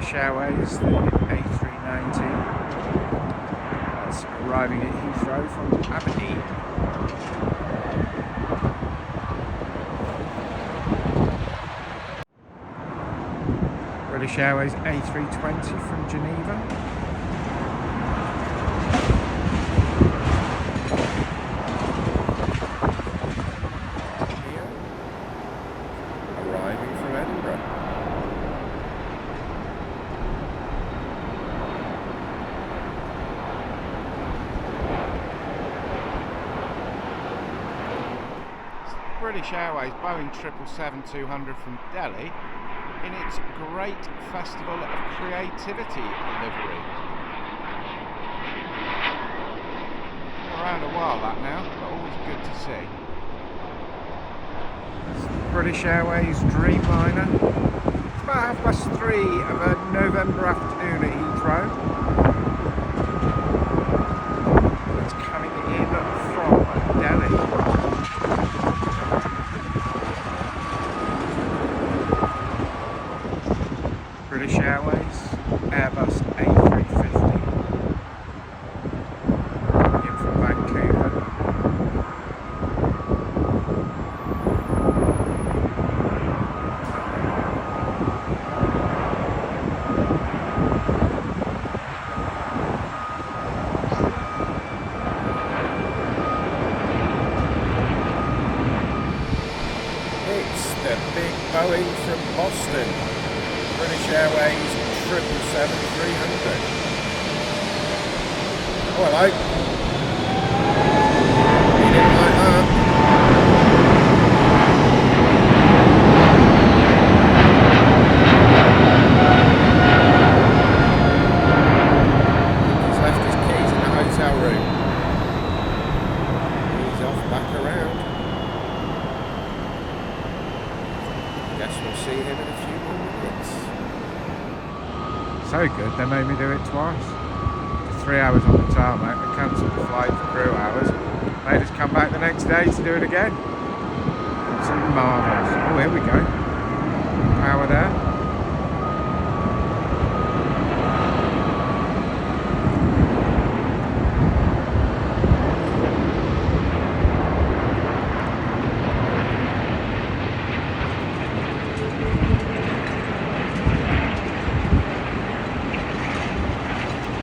British Airways, the A390. That's arriving at Heathrow from Aberdeen. British Airways A320 from Geneva. Arriving from Edinburgh. British Airways Boeing 777-200 from Delhi in its Great Festival of Creativity livery. Been around a while that now, but always good to see. British Airways Dreamliner. It's about 3:30 of a November afternoon at Heathrow. It's coming in from Delhi. British Airways Airbus A350 in from Vancouver. It's the big Boeing from Boston. British Airways 777-300. Oh, hello. You didn't like that. He's left his keys in the hotel room. He's off back around. Guess we'll see him in a few more minutes. So good, they made me do it twice. For 3 hours on the tarmac, they cancelled the flight for crew hours. Made us come back the next day to do it again. Absolutely marvellous. Oh, here we go. Power there.